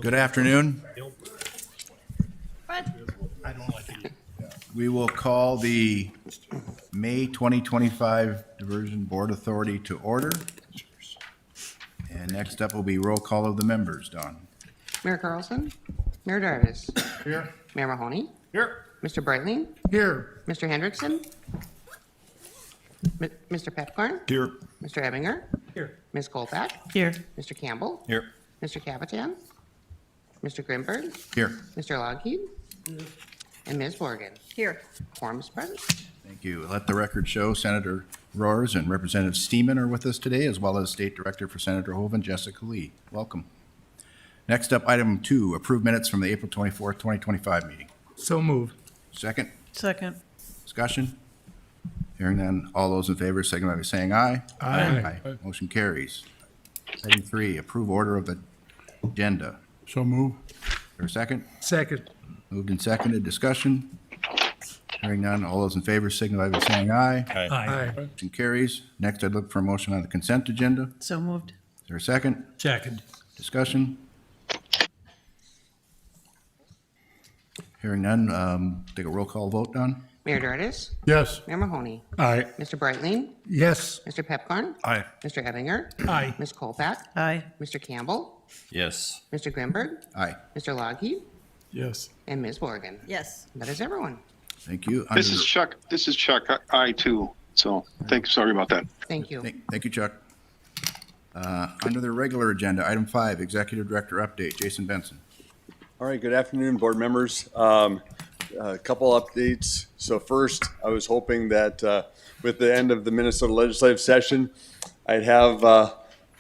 Good afternoon. What? We will call the May 2025 Diversion Board Authority to order. And next up will be roll call of the members. Don? Mayor Carlson, Mayor Jarvis, Here. Mayor Mahoney, Here. Mr. Breitling, Here. Mr. Hendrickson, Mr. Pepcorn, Here. Mr. Ebinger, Here. Ms. Kolpak, Here. Mr. Campbell, Here. Mr. Capitan, Mr. Grimberg, Here. Mr. Logheed, and Ms. Morgan. Here. Quorum is present. Thank you. Let the record show Senator Roars and Representative Steeman are with us today, as well as State Director for Senator Hoven, Jessica Lee. Welcome. Next up, item 2, approve minutes from the April 24th, 2025 meeting. So move. Second, Second. discussion? Hearing none, all those in favor signify by saying aye. Aye. Motion carries. Item 3, approve order of the agenda. So move. For a second? Second. Moved and seconded, discussion? Hearing none, all those in favor signify by saying aye. Aye. Motion carries. Next, I'd look for a motion on the consent agenda. So moved. Is there a second? Second. Discussion? Hearing none, take a roll call vote, Don? Mayor Jarvis, Yes. Mayor Mahoney, Aye. Mr. Breitling, Yes. Mr. Pepcorn, Aye. Mr. Ebinger, Aye. Ms. Kolpak, Aye. Mr. Campbell, Yes. Mr. Grimberg, Aye. Mr. Logheed, Yes. and Ms. Morgan. Yes. That is everyone. Thank you. This is Chuck. I too. So sorry about that. Thank you. Thank you, Chuck. Under the regular agenda, item 5, Executive Director Update, Jason Benson. All right, good afternoon, board members. A couple updates. So first, I was hoping that with the end of the Minnesota legislative session, I'd have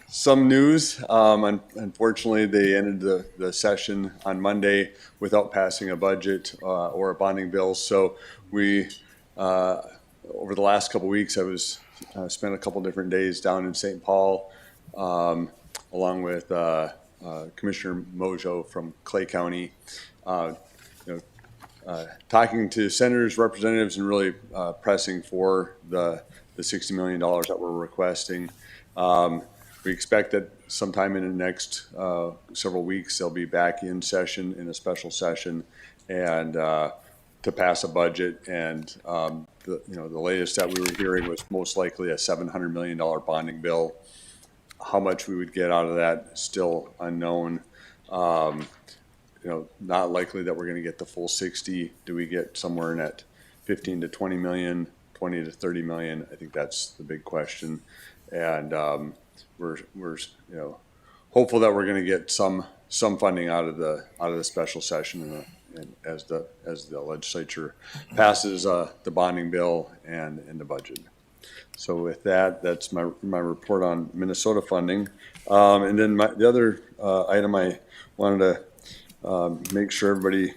some news. Unfortunately, they ended the session on Monday without passing a budget or a bonding bill. So we, over the last couple weeks, I was spent a couple different days down in St. Paul, along with Commissioner Mojo from Clay County, talking to senators, representatives, and really pressing for the $60 million that we're requesting. We expect that sometime in the next several weeks, they'll be back in session, in a special session, and to pass a budget. And the latest that we were hearing was most likely a $700 million bonding bill. How much we would get out of that, still unknown. Not likely that we're going to get the full 60. Do we get somewhere in at 15 to 20 million, 20 to 30 million? I think that's the big question. And we're hopeful that we're going to get some funding out of the special session and as the legislature passes the bonding bill and the budget. So with that, that's my report on Minnesota funding. And then the other item I wanted to make sure everybody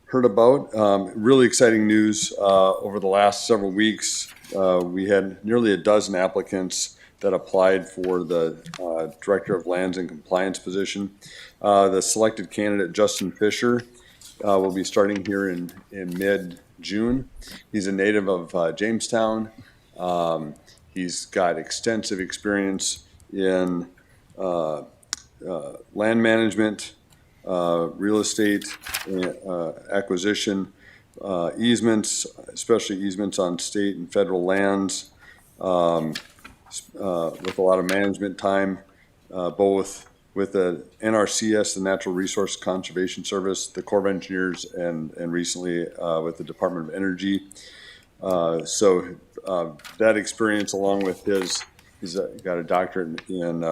heard about. Really exciting news. Over the last several weeks, we had nearly a dozen applicants that applied for the Director of Lands and Compliance position. The selected candidate, Justin Fisher, will be starting here in mid-June. He's a native of Jamestown. He's got extensive experience in land management, real estate acquisition, easements, especially easements on state and federal lands, with a lot of management time, both with the NRCS, the Natural Resource Conservation Service, the Corps of Engineers, and recently with the Department of Energy. So that experience, along with he's got a doctorate in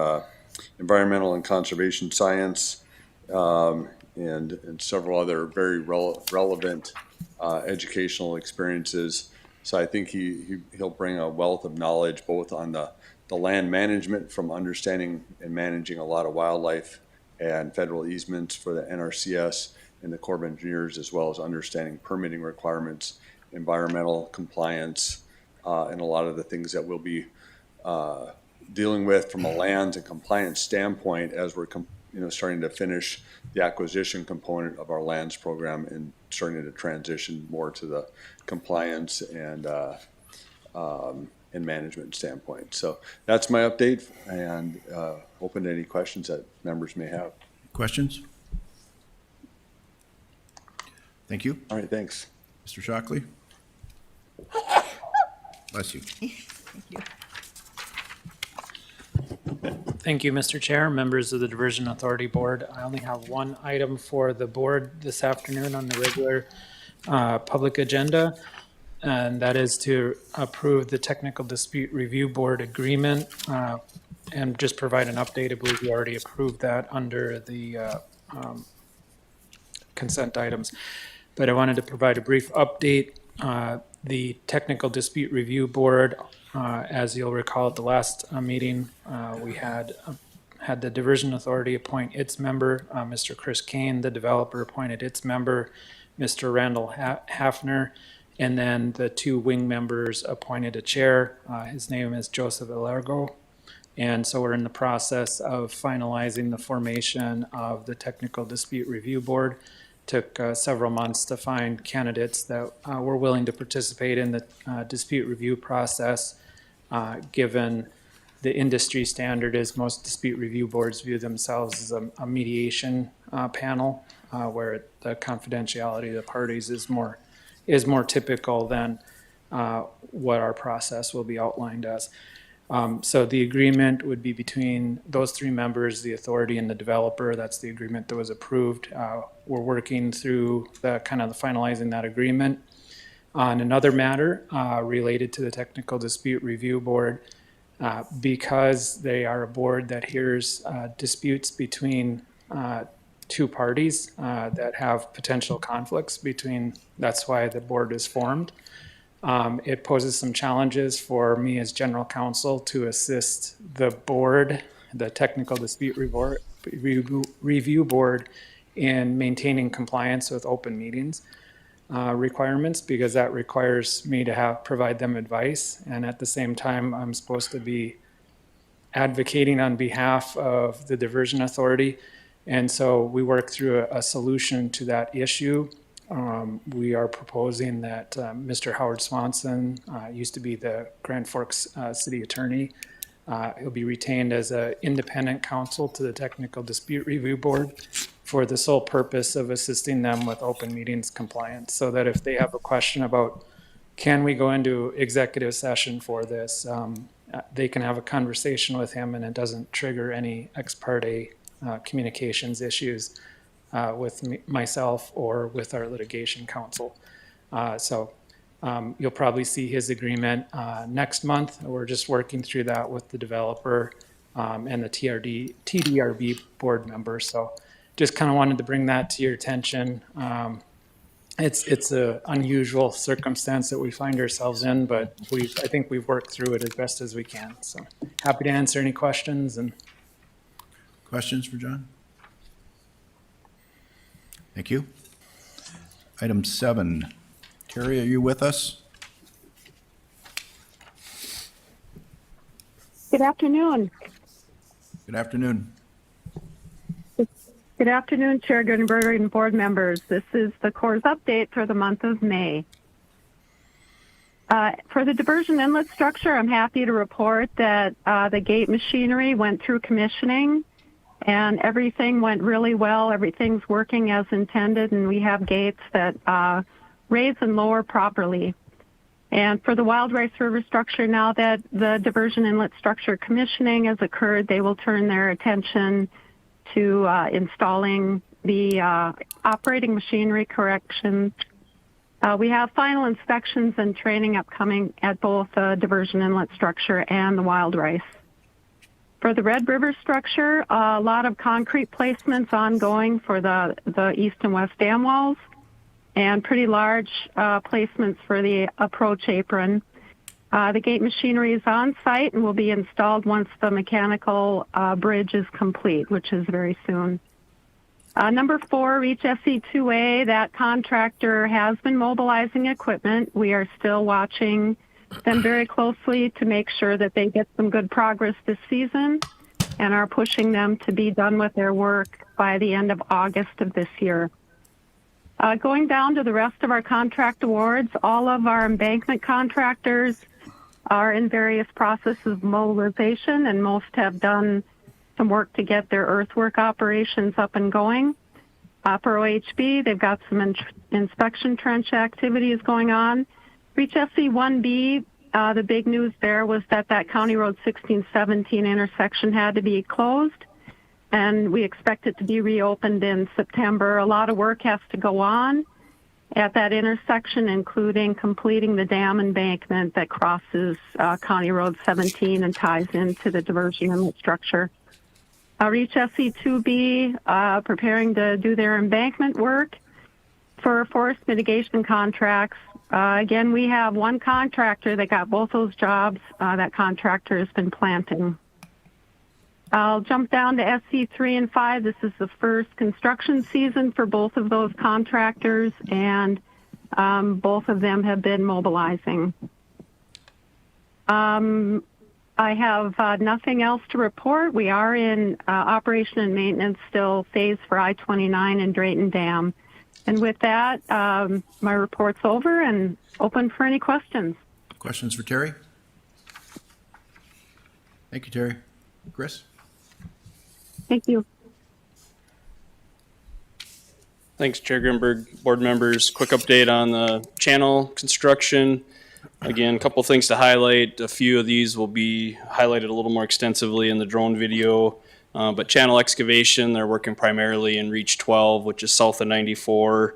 environmental and conservation science, and several other very relevant educational experiences. So I think he'll bring a wealth of knowledge both on the land management, from understanding and managing a lot of wildlife and federal easements for the NRCS and the Corps of Engineers, as well as understanding permitting requirements, environmental compliance, and a lot of the things that we'll be dealing with from a lands and compliance standpoint as we're starting to finish the acquisition component of our lands program and starting to transition more to the compliance and management standpoint. So that's my update, and open to any questions that members may have. Questions? Thank you. All right, thanks. Mr. Shockley? Bless you. Thank you, Mr. Chair, members of the Diversion Authority Board. I only have one item for the board this afternoon on the regular public agenda, and that is to approve the Technical Dispute Review Board agreement and just provide an update. I believe we already approved that under the consent items. But I wanted to provide a brief update. The Technical Dispute Review Board, as you'll recall at the last meeting, we had the Diversion Authority appoint its member, Mr. Chris Kane. The developer appointed its member, Mr. Randall Hafner, and then the two wing members appointed a chair. His name is Joseph Alargo. And so we're in the process of finalizing the formation of the Technical Dispute Review Board. Took several months to find candidates that were willing to participate in the dispute review process, given the industry standard is most dispute review boards view themselves as a mediation panel, where the confidentiality of the parties is more typical than what our process will be outlined as. So the agreement would be between those three members, the authority and the developer. That's the agreement that was approved. We're working through the finalizing that agreement. On another matter related to the Technical Dispute Review Board, because they are a board that hears disputes between two parties that have potential conflicts between, that's why the board is formed. It poses some challenges for me as general counsel to assist the board, the Technical Dispute Review Board, in maintaining compliance with open meetings requirements, because that requires me to provide them advice. And at the same time, I'm supposed to be advocating on behalf of the Diversion Authority. And so we work through a solution to that issue. We are proposing that Mr. Howard Swanson used to be the Grand Forks City Attorney. He'll be retained as an independent counsel to the Technical Dispute Review Board for the sole purpose of assisting them with open meetings compliance, so that if they have a question about can we go into executive session for this, they can have a conversation with him and it doesn't trigger any ex parte communications issues with myself or with our litigation counsel. So you'll probably see his agreement next month. We're just working through that with the developer and the TDRB board member. So just kind of wanted to bring that to your attention. It's an unusual circumstance that we find ourselves in, but I think we've worked through it as best as we can. So happy to answer any questions. And Questions for John? Thank you. Item 7. Terry, are you with us? Good afternoon. Good afternoon. Good afternoon, Chair Gutenberg and board members. This is the Corps' update for the month of May. For the diversion inlet structure, I'm happy to report that the gate machinery went through commissioning and everything went really well. Everything's working as intended, and we have gates that raise and lower properly. And for the Wild Rice River structure, now that the diversion inlet structure commissioning has occurred, they will turn their attention to installing the operating machinery corrections. We have final inspections and training upcoming at both the diversion inlet structure and the Wild Rice. For the Red River structure, a lot of concrete placements ongoing for the east and west dam walls, and pretty large placements for the approach apron. The gate machinery is on site and will be installed once the mechanical bridge is complete, which is very soon. Number 4, Reach SE2A, that contractor has been mobilizing equipment. We are still watching them very closely to make sure that they get some good progress this season, and are pushing them to be done with their work by the end of August of this year. Going down to the rest of our contract awards, all of our embankment contractors are in various processes of mobilization, and most have done some work to get their earthwork operations up and going. For OHB, they've got some inspection trench activities going on. Reach SC 1B, the big news there was that County Road 1617 intersection had to be closed, and we expect it to be reopened in September. A lot of work has to go on at that intersection, including completing the dam embankment that crosses County Road 17 and ties into the diversion inlet structure. Reach SC2B preparing to do their embankment work for forest mitigation contracts. Again, we have one contractor that got both those jobs. That contractor has been planting. I'll jump down to SC3 and 5. This is the first construction season for both of those contractors, and both of them have been mobilizing. I have nothing else to report. We are in operation and maintenance still phase for I-29 and Drayton Dam. And with that, my report's over and open for any questions. Questions for Terry? Thank you, Terry. Chris? Thank you. Thanks, Chair Grimberg, board members. Quick update on the channel construction. Again, a couple things to highlight. A few of these will be highlighted a little more extensively in the drone video. But channel excavation, they're working primarily in Reach 12, which is south of 94.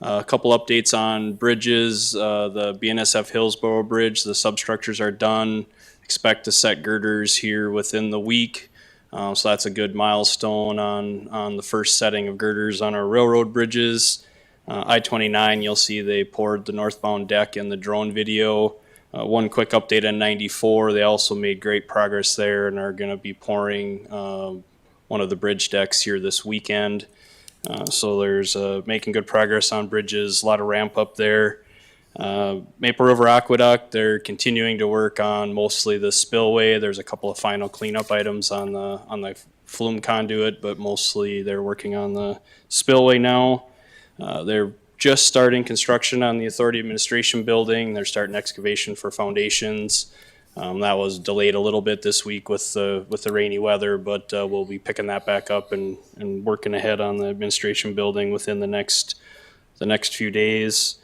A couple updates on bridges. The BNSF Hillsborough Bridge, the substructures are done. Expect to set girders here within the week. So that's a good milestone on the first setting of girders on our railroad bridges. I-29, you'll see they poured the northbound deck in the drone video. One quick update on 94, they also made great progress there and are going to be pouring one of the bridge decks here this weekend. So there's making good progress on bridges, a lot of ramp up there. Maple River Aqueduct, they're continuing to work on mostly the spillway. There's a couple of final cleanup items on the flume conduit, but mostly they're working on the spillway now. They're just starting construction on the Authority Administration building. They're starting excavation for foundations. That was delayed a little bit this week with the rainy weather, but we'll be picking that back up and working ahead on the administration building within the next few days.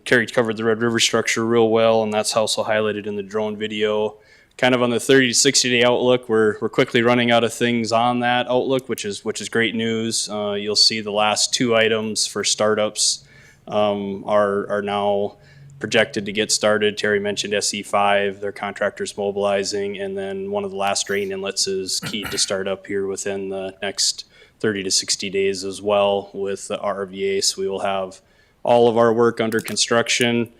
Terry covered the Red River structure real well, and that's also highlighted in the drone video. Kind of on the 30 to 60 day outlook, we're quickly running out of things on that outlook, which is great news. You'll see the last two items for startups are now projected to get started. Terry mentioned SE5, their contractors mobilizing, and then one of the last drain inlets is key to start up here within the next 30 to 60 days as well with the RVA. So we will have all of our work under construction.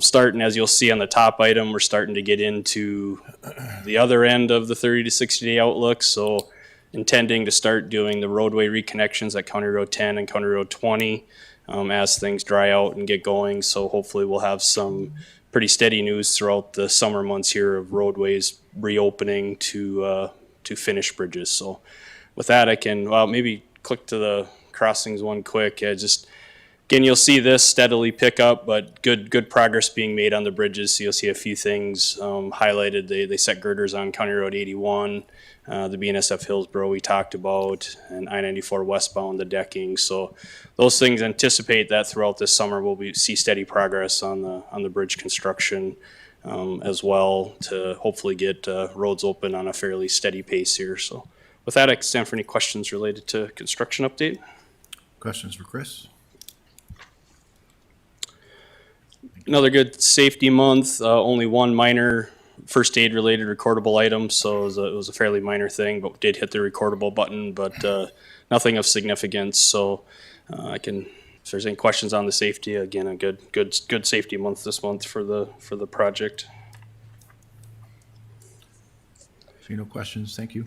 Starting, as you'll see on the top item, we're starting to get into the other end of the 30 to 60 day outlook. So intending to start doing the roadway reconnections at County Road 10 and County Road 20 as things dry out and get going. So hopefully we'll have some pretty steady news throughout the summer months here of roadways reopening to finish bridges. So with that, I can maybe click to the crossings one quick. Again, you'll see this steadily pick up, but good progress being made on the bridges. So you'll see a few things highlighted. They set girders on County Road 81, the BNSF Hillsborough we talked about, and I-94 westbound, the decking. So those things anticipate that throughout this summer we'll see steady progress on the bridge construction as well to hopefully get roads open on a fairly steady pace here. So with that, I can stand for any questions related to construction update. Questions for Chris? Another good safety month, only one minor first aid related recordable item, so it was a fairly minor thing, but did hit the recordable button, but nothing of significance. So if there's any questions on the safety, again, a good safety month this month for the project. See no questions, thank you.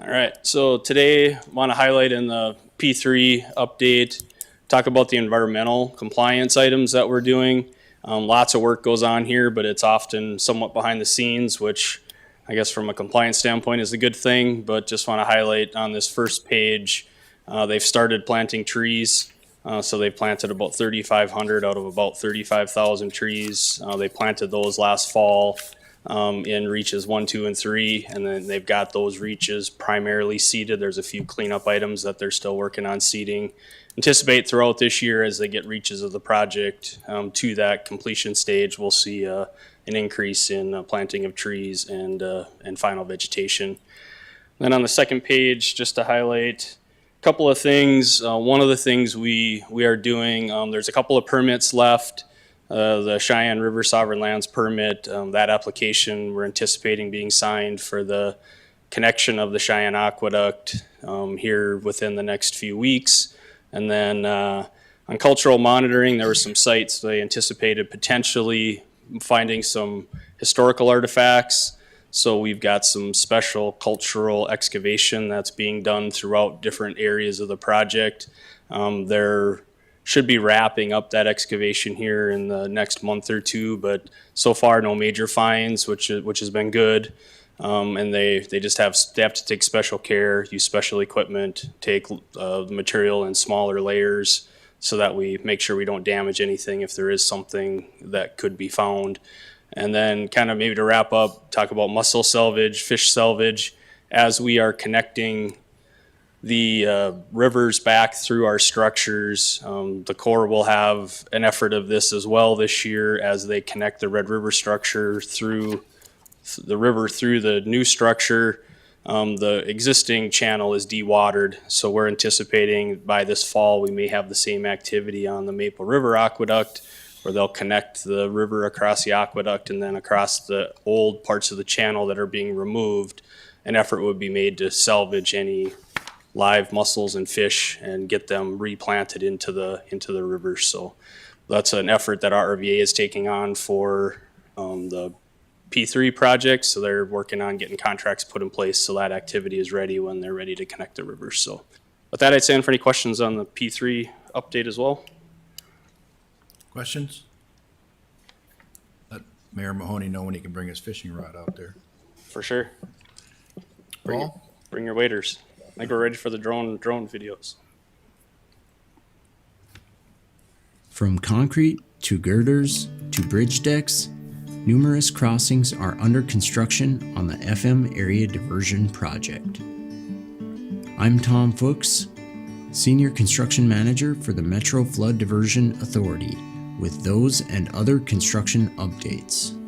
All right, so today I want to highlight in the P3 update, talk about the environmental compliance items that we're doing. Lots of work goes on here, but it's often somewhat behind the scenes, which I guess from a compliance standpoint is a good thing, but just want to highlight on this first page, they've started planting trees. So they've planted about 3,500 out of about 35,000 trees. They planted those last fall. in reaches 1, 2, and 3, and then they've got those reaches primarily seeded. There's a few cleanup items that they're still working on seeding. Anticipate throughout this year as they get reaches of the project to that completion stage, we'll see an increase in planting of trees and final vegetation. Then on the second page, just to highlight a couple of things. One of the things we are doing, there's a couple of permits left. The Cheyenne River Sovereign Lands permit, that application we're anticipating being signed for the connection of the Cheyenne Aqueduct here within the next few weeks. And then on cultural monitoring, there were some sites they anticipated potentially finding some historical artifacts. So we've got some special cultural excavation that's being done throughout different areas of the project. They're should be wrapping up that excavation here in the next month or two, but so far no major finds, which has been good. And they have to take special care, use special equipment, take the material in smaller layers so that we make sure we don't damage anything if there is something that could be found. And then kind of maybe to wrap up, talk about mussel salvage, fish salvage, as we are connecting the rivers back through our structures. The Corps will have an effort of this as well this year as they connect the Red River structure through the river through the new structure. The existing channel is dewatered, so we're anticipating by this fall we may have the same activity on the Maple River Aqueduct, where they'll connect the river across the aqueduct and then across the old parts of the channel that are being removed. An effort would be made to salvage any live mussels and fish and get them replanted into the river. So that's an effort that our RVA is taking on for the P3 project. So they're working on getting contracts put in place so that activity is ready when they're ready to connect the rivers. So with that, I'd stand for any questions on the P3 update as well. Questions? Let Mayor Mahoney know when he can bring his fishing rod out there. For sure. Paul? Bring your waders. I think we're ready for the drone videos. From concrete to girders to bridge decks, numerous crossings are under construction on the FM Area Diversion Project. I'm Tom Fuchs, Senior Construction Manager for the Metro Flood Diversion Authority, with those and other construction updates.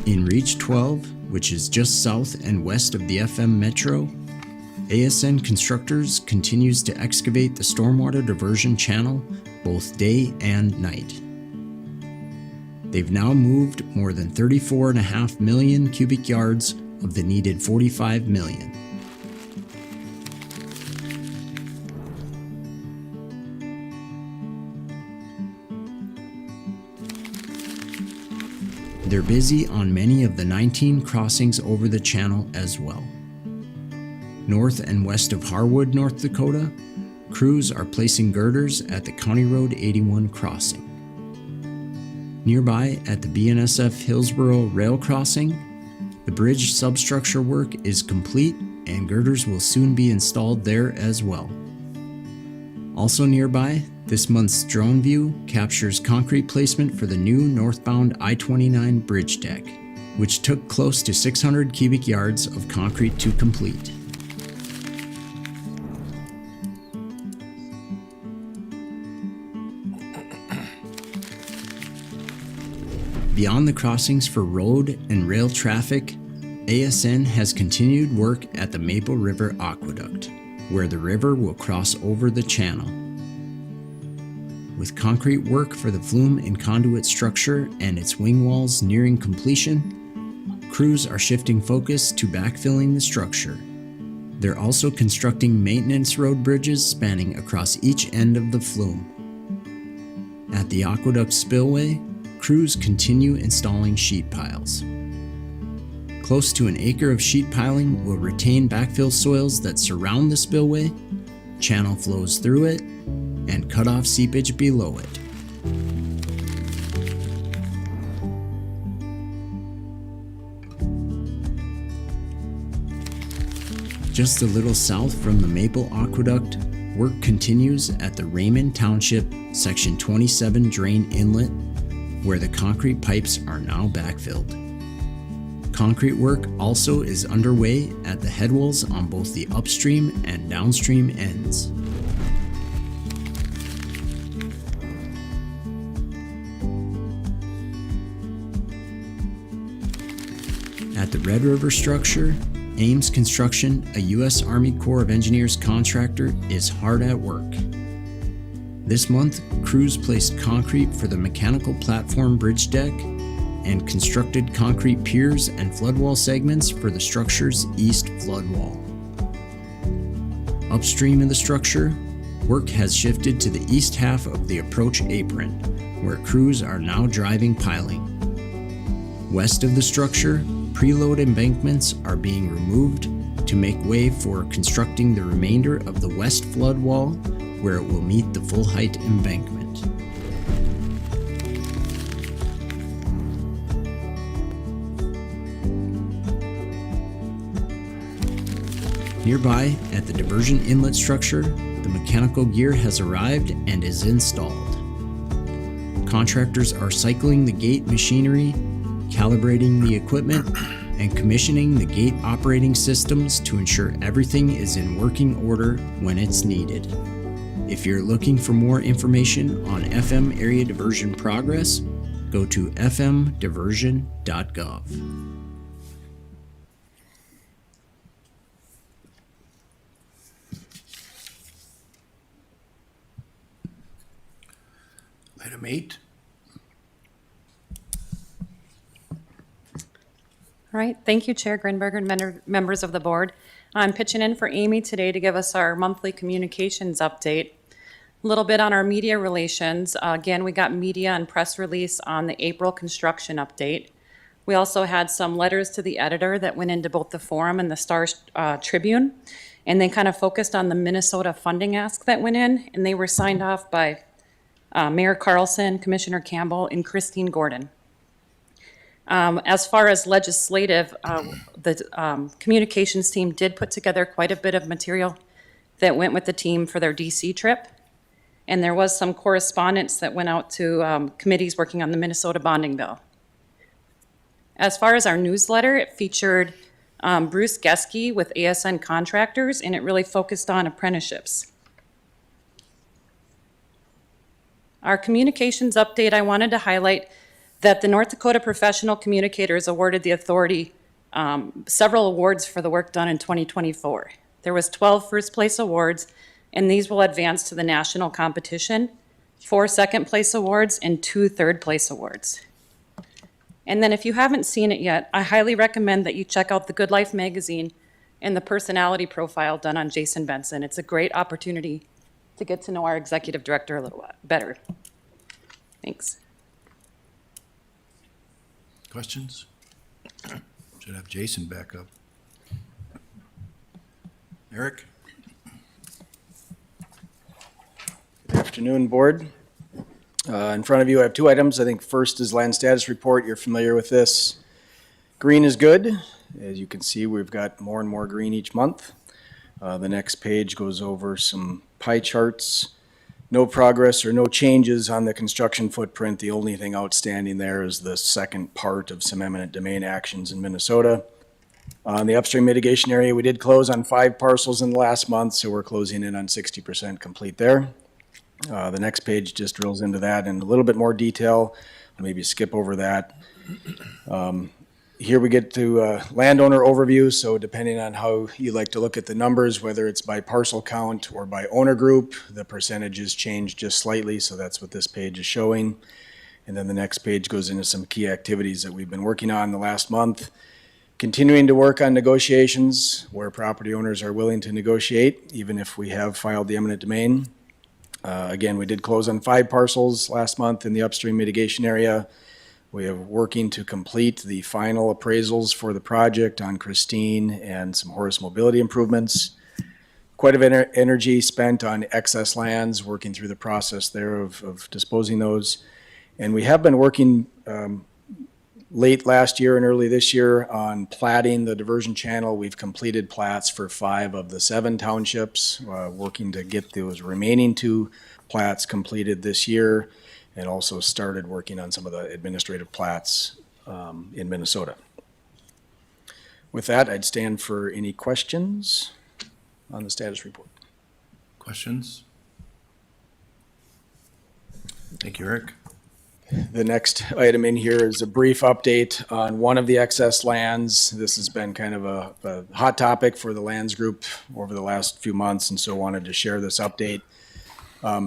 In Reach 12, which is just south and west of the FM Metro, ASN Constructors continues to excavate the stormwater diversion channel both day and night. They've now moved more than 34.5 million cubic yards of the needed 45 million. They're busy on many of the 19 crossings over the channel as well. North and west of Harwood, North Dakota, crews are placing girders at the County Road 81 crossing. Nearby at the BNSF Hillsboro Rail Crossing, the bridge substructure work is complete and girders will soon be installed there as well. Also nearby, this month's drone view captures concrete placement for the new northbound I-29 bridge deck, which took close to 600 cubic yards of concrete to complete. Beyond the crossings for road and rail traffic, ASN has continued work at the Maple River Aqueduct, where the river will cross over the channel. With concrete work for the flume and conduit structure and its wing walls nearing completion, crews are shifting focus to backfilling the structure. They're also constructing maintenance road bridges spanning across each end of the flume. At the aqueduct spillway, crews continue installing sheet piles. Close to an acre of sheet piling will retain backfill soils that surround the spillway, channel flows through it, and cut off seepage below it. Just a little south from the Maple Aqueduct, work continues at the Raymond Township Section 27 Drain Inlet, where the concrete pipes are now backfilled. Concrete work also is underway at the headwalls on both the upstream and downstream ends. At the Red River structure, Ames Construction, a U.S. Army Corps of Engineers contractor, is hard at work. This month, crews placed concrete for the mechanical platform bridge deck and constructed concrete piers and floodwall segments for the structure's east floodwall. Upstream of the structure, work has shifted to the east half of the approach apron, where crews are now driving piling. West of the structure, preload embankments are being removed to make way for constructing the remainder of the west flood wall, where it will meet the full height embankment. Nearby, at the diversion inlet structure, the mechanical gear has arrived and is installed. Contractors are cycling the gate machinery, calibrating the equipment, and commissioning the gate operating systems to ensure everything is in working order when it's needed. If you're looking for more information on FM area diversion progress, go to fmdiversion.gov. Item 8. All right, thank you, Chair Grinberger and members of the board. I'm pitching in for Amy today to give us our monthly communications update. A little bit on our media relations. Again, we got media and press release on the April construction update. We also had some letters to the editor that went into both the Forum and the Star Tribune, and they kind of focused on the Minnesota funding ask that went in, and they were signed off by Mayor Carlson, Commissioner Campbell, and Christine Gordon. As far as legislative, the communications team did put together quite a bit of material that went with the team for their DC trip. And there was some correspondence that went out to committees working on the Minnesota bonding bill. As far as our newsletter, it featured Bruce Geske with ASN Contractors, and it really focused on apprenticeships. Our communications update, I wanted to highlight that the North Dakota Professional Communicators awarded the authority several awards for the work done in 2024. There was 12 first place awards, and these will advance to the national competition, 4 second place awards, and 2 third place awards. And then if you haven't seen it yet, I highly recommend that you check out the Good Life magazine and the personality profile done on Jason Benson. It's a great opportunity to get to know our executive director a little better. Thanks. Questions? Should have Jason back up. Eric? Good afternoon, Board. In front of you, I have 2 items. I think first is land status report. You're familiar with this. Green is good. As you can see, we've got more and more green each month. The next page goes over some pie charts. No progress or no changes on the construction footprint. The only thing outstanding there is the second part of some eminent domain actions in Minnesota. On the upstream mitigation area, we did close on 5 parcels in the last month, so we're closing in on 60% complete there. The next page just drills into that in a little bit more detail. I'll maybe skip over that. Here we get to landowner overview, so depending on how you like to look at the numbers, whether it's by parcel count or by owner group, the percentages change just slightly, so that's what this page is showing. And then the next page goes into some key activities that we've been working on the last month. Continuing to work on negotiations where property owners are willing to negotiate, even if we have filed the eminent domain. Again, we did close on 5 parcels last month in the upstream mitigation area. We are working to complete the final appraisals for the project on Christine and some Horace mobility improvements. Quite a bit of energy spent on excess lands, working through the process there of disposing those. And we have been working late last year and early this year on platting the diversion channel. We've completed plats for 5 of the 7 townships, working to get those remaining 2 plats completed this year, and also started working on some of the administrative plats in Minnesota. With that, I'd stand for any questions on the status report. Questions? Thank you, Eric. The next item in here is a brief update on one of the excess lands. This has been kind of a hot topic for the lands group over the last few months, and so wanted to share this update.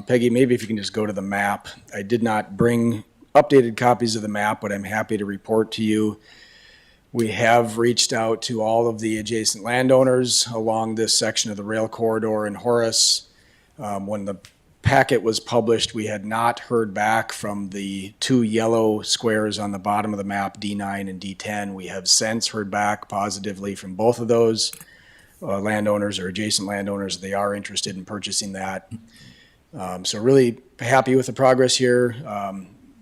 Peggy, maybe if you can just go to the map. I did not bring updated copies of the map, but I'm happy to report to you. We have reached out to all of the adjacent landowners along this section of the rail corridor in Horace. When the packet was published, we had not heard back from the 2 yellow squares on the bottom of the map, D9 and D10. We have since heard back positively from both of those landowners or adjacent landowners. They are interested in purchasing that. So really happy with the progress here.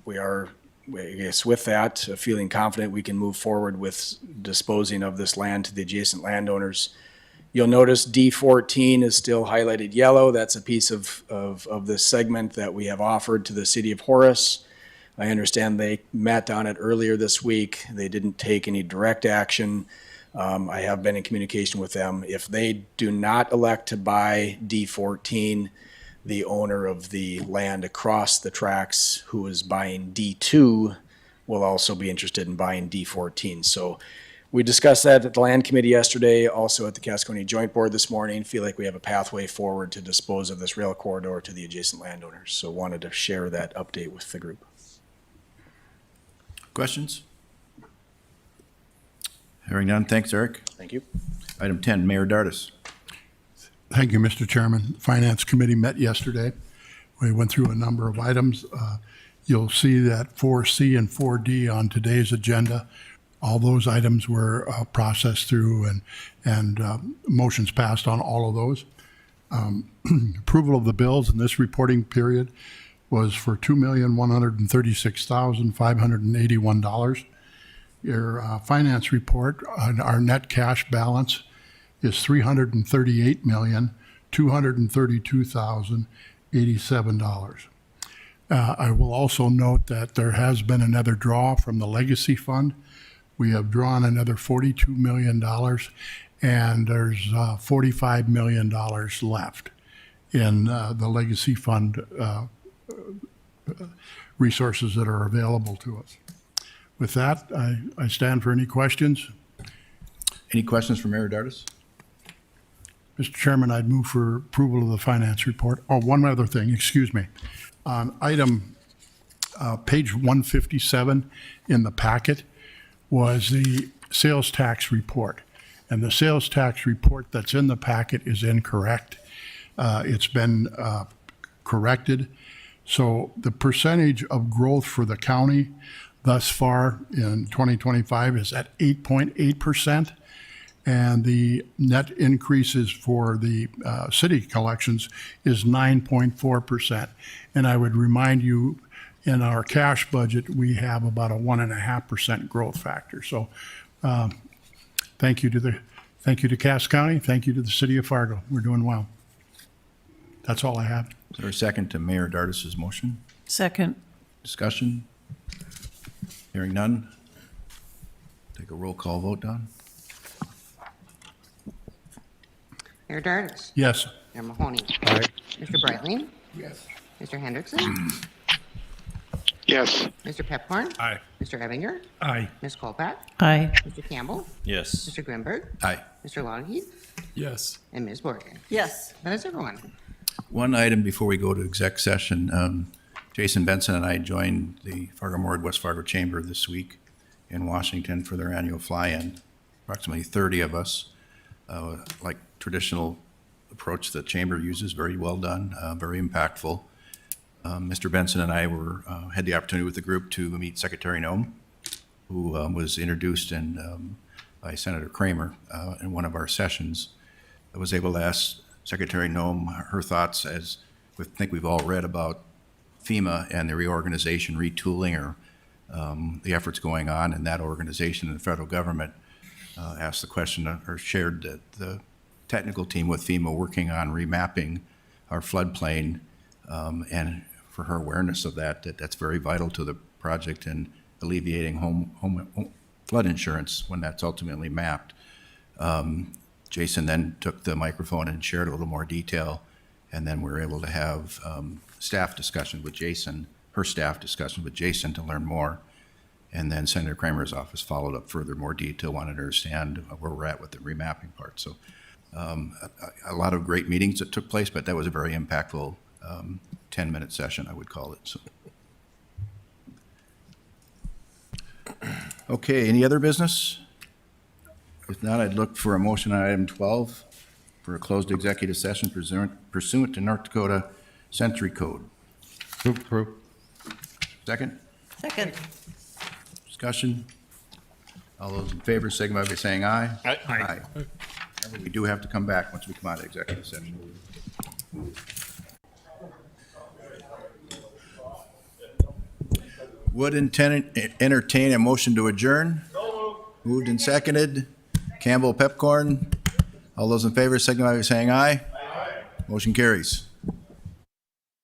We are, I guess, with that, feeling confident we can move forward with disposing of this land to the adjacent landowners. You'll notice D14 is still highlighted yellow. That's a piece of this segment that we have offered to the city of Horace. I understand they met on it earlier this week. They didn't take any direct action. I have been in communication with them. If they do not elect to buy D14, the owner of the land across the tracks who is buying D2 will also be interested in buying D14. So we discussed that at the Land Committee yesterday, also at the Cass County Joint Board this morning. Feel like we have a pathway forward to dispose of this rail corridor to the adjacent landowners. So wanted to share that update with the group. Questions? Hearing none, thanks, Eric. Thank you. Item 10, Mayor Dardis. Thank you, Mr. Chairman. Finance Committee met yesterday. We went through a number of items. You'll see that 4C and 4D on today's agenda, all those items were processed through and motions passed on all of those. Approval of the bills in this reporting period was for $2,136,581. Your finance report, our net cash balance is $338,232,087. I will also note that there has been another draw from the Legacy Fund. We have drawn another $42 million, and there's $45 million left in the Legacy Fund resources that are available to us. With that, I stand for any questions. Any questions for Mayor Dardis? Mr. Chairman, I'd move for approval of the finance report. Oh, one other thing, excuse me. On item page 157 in the packet was the sales tax report. And the sales tax report that's in the packet is incorrect. It's been corrected. So the percentage of growth for the county thus far in 2025 is at 8.8%. And the net increases for the city collections is 9.4%. And I would remind you, in our cash budget, we have about a 1.5% growth factor. So thank you to Cass County. Thank you to the city of Fargo. We're doing well. That's all I have. Is there a second to Mayor Dardis's motion? Second. Discussion? Hearing none. Take a roll call vote, Don. Mayor Dardis. Yes. Mayor Mahoney. Aye. Mr. Breitling. Yes. Mr. Hendrickson. Yes. Mr. Pepcorn. Aye. Mr. Ebinger. Aye. Ms. Kolpak. Aye. Mr. Campbell. Yes. Mr. Grimberg. Aye. Mr. Lougheed. Yes. And Ms. Morgan. Yes. That is everyone. One item before we go to exec session. Jason Benson and I joined the Fargo-Moorhead West Fargo Chamber this week in Washington for their annual fly-in. Approximately 30 of us, like traditional approach that chamber uses, very well done, very impactful. Mr. Benson and I had the opportunity with the group to meet Secretary Noem, who was introduced by Senator Kramer in one of our sessions. I was able to ask Secretary Noem her thoughts, as I think we've all read about FEMA and the reorganization, retooling, or the efforts going on in that organization and the federal government, asked the question or shared that the technical team with FEMA working on remapping our floodplain, and for her awareness of that's very vital to the project and alleviating home flood insurance when that's ultimately mapped. Jason then took the microphone and shared a little more detail, and then we were able to have staff discussion with Jason, her staff discussion with Jason to learn more. And then Senator Kramer's office followed up further, more detail, wanted to understand where we're at with the remapping part. So a lot of great meetings that took place, but that was a very impactful 10-minute session, I would call it. So. Okay, any other business? If not, I'd look for a motion on item 12 for a closed executive session pursuant to North Dakota Century Code. Approve. Second? Second. Discussion? All those in favor signify by saying aye. Aye. Remember, we do have to come back once we come out of executive session. Would entertain a motion to adjourn? Moved and seconded. Campbell Pepcorn. All those in favor signify by saying aye. Motion carries.